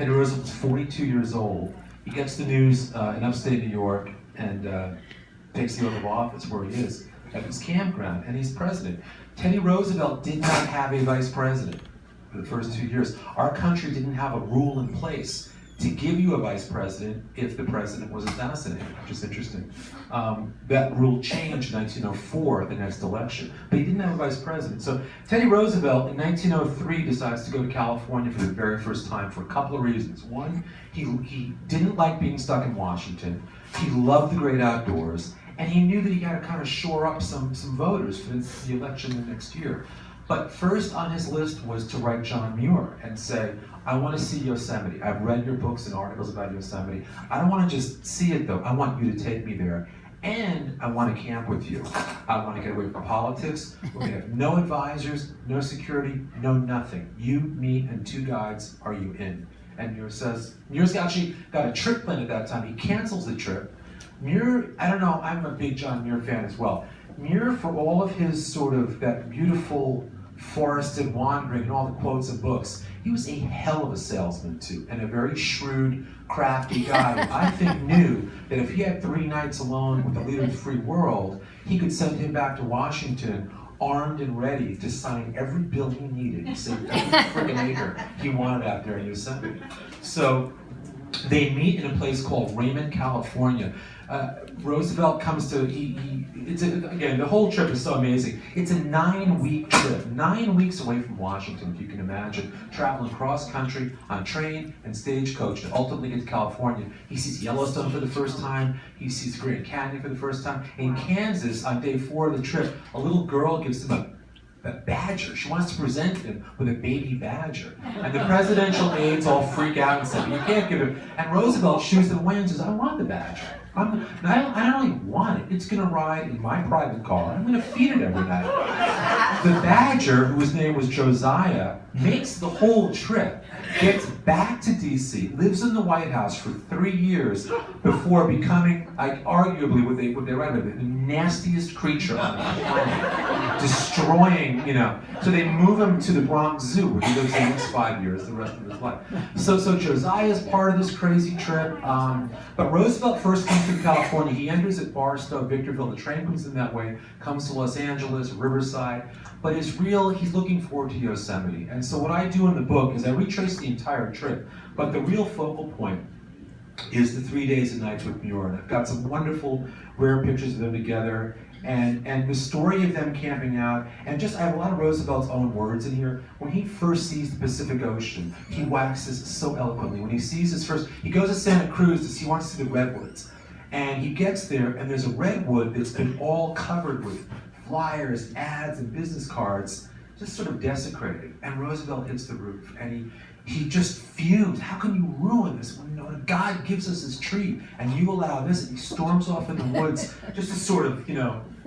Teddy Roosevelt's 42 years old. He gets the news in upstate New York and takes the oath of office where he is at this campground, and he's president. Teddy Roosevelt did not have a vice president for the first 2 years. Our country didn't have a rule in place to give you a vice president if the president was assassinated, which is interesting. That rule changed in 1904 at the next election, but he didn't have a vice president. So Teddy Roosevelt in 1903 decides to go to California for the very first time for a couple of reasons. One, he didn't like being stuck in Washington. He loved the great outdoors, and he knew that he had to kind of shore up some voters for the election the next year. But first on his list was to write John Muir and say, I want to see Yosemite. I've read your books and articles about Yosemite. I don't want to just see it though. I want you to take me there. And I want to camp with you. I want to get away from politics. We're going to have no advisors, no security, no nothing. You, me, and 2 guides. Are you in? And Muir says, Muir's actually got a trip planned at that time. He cancels the trip. Muir, I don't know, I'm a big John Muir fan as well. Muir, for all of his sort of that beautiful forested wandering and all the quotes and books, he was a hell of a salesman too, and a very shrewd, crafty guy who I think knew that if he had 3 nights alone with the leader of the free world, he could send him back to Washington armed and ready to sign every bill he needed. He saved every friggin' acre he wanted out there in Yosemite. So they meet in a place called Raymond, California. Roosevelt comes to, again, the whole trip is so amazing. It's a 9-week trip, 9 weeks away from Washington, if you can imagine, traveling cross country on train and stagecoach to ultimately get to California. He sees Yellowstone for the first time. He sees Grand Canyon for the first time. In Kansas, on day 4 of the trip, a little girl gives him a badger. She wants to present him with a baby badger. And the presidential aides all freak out and say, you can't give him. And Roosevelt shoos them away and says, I want the badger. I don't only want it, it's going to ride in my private car. I'm going to feed it every night. The badger, whose name was Josiah, makes the whole trip, gets back to D.C., lives in the White House for 3 years before becoming, arguably, what they write about it, the nastiest creature on the planet, destroying, So they move him to the Bronx Zoo, where he lives the next 5 years, the rest of his life. So Josiah's part of this crazy trip. But Roosevelt first comes to California. He enters at Barstow, Victorville. The train comes in that way, comes to Los Angeles, Riverside. But he's looking forward to Yosemite. And so what I do in the book is I retrace the entire trip. But the real focal point is the 3 days and nights with Muir. And I've got some wonderful, rare pictures of them together. And the story of them camping out, and I have a lot of Roosevelt's own words in here. When he first sees the Pacific Ocean, he waxes so eloquently. When he sees he goes to Santa Cruz he wants to see the redwoods. And he gets there, and there's a redwood that's been all covered with flyers, ads, and business cards, just sort of desecrated. And Roosevelt hits the roof, and he just fumes. How can you ruin this when God gives us this tree and you allow this? And he storms off in the woods just to sort of,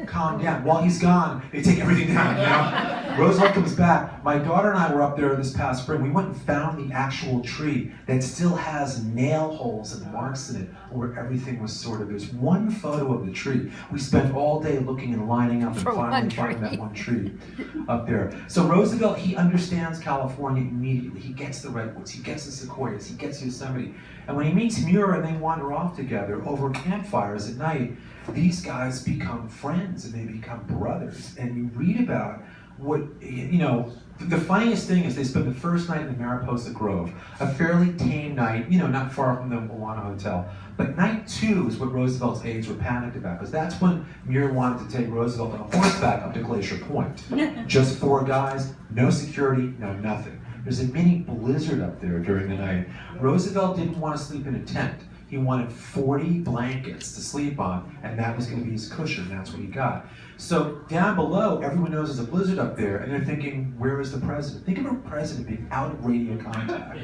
calm down. While he's gone, they take everything down, Roosevelt comes back. My daughter and I were up there this past spring. We went and found the actual tree that still has nail holes and marks in it where everything was there's one photo of the tree. We spent all day looking and lining up and finally finding that one tree up there. So Roosevelt, he understands California immediately. He gets the redwoods, he gets the sequoias, he gets Yosemite. And when he meets Muir and they wander off together over campfires at night, these guys become friends and they become brothers. And you read about what, the funniest thing is they spend the first night in the Mariposa Grove, a fairly tame night, not far from the Moana Hotel. But night 2 is what Roosevelt's aides were panicked about, because that's when Muir wanted to take Roosevelt on a horseback up to Glacier Point. Just 4 guys, no security, no nothing. There's a mini blizzard up there during the night. Roosevelt didn't want to sleep in a tent. He wanted 40 blankets to sleep on, and that was going to be his cushion. That's what he got. So down below, everyone knows there's a blizzard up there, and they're thinking, where is the president? Think of a president being out of radio contact.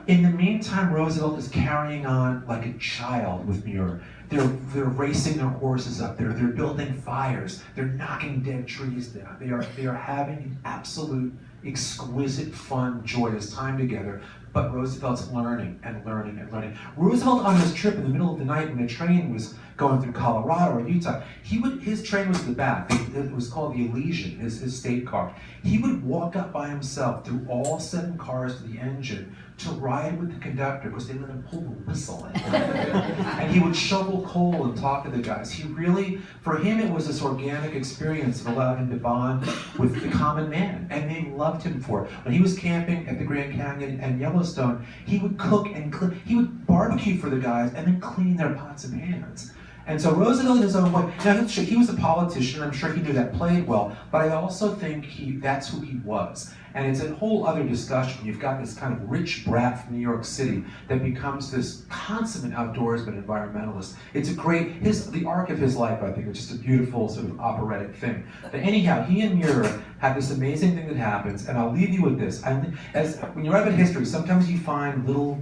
In the meantime, Roosevelt is carrying on like a child with Muir. They're racing their horses up there. They're building fires. They're knocking dead trees down. They are having an absolute, exquisite, fun, joyous time together. But Roosevelt's learning and learning and learning. Roosevelt, on his trip in the middle of the night when the train was going through Colorado or Utah, his train was in the back. It was called the Elysian, his state car. He would walk up by himself through all 7 cars to the engine to ride with the conductor because they let him pull the whistle. And he would shovel coal and talk to the guys. He really, for him, it was this organic experience that allowed him to bond with the common man. And they loved him for it. When he was camping at the Grand Canyon and Yellowstone, he would cook and clean. He would barbecue for the guys and then clean their pots and pans. And so Roosevelt in his own way, now he was a politician, I'm sure he knew that played well, but I also think that's who he was. And it's a whole other discussion. You've got this kind of rich brat from New York City that becomes this consummate outdoorsman environmentalist. It's a great, the arc of his life, I think, is just a beautiful sort of operatic thing. But anyhow, he and Muir have this amazing thing that happens, and I'll leave you with this. When you write about history, sometimes you find little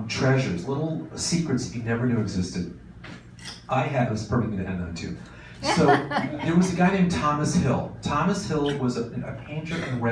treasures, little secrets that you never knew existed. I have this perfect thing to end on too. So there was a guy named Thomas Hill. Thomas Hill was a painter and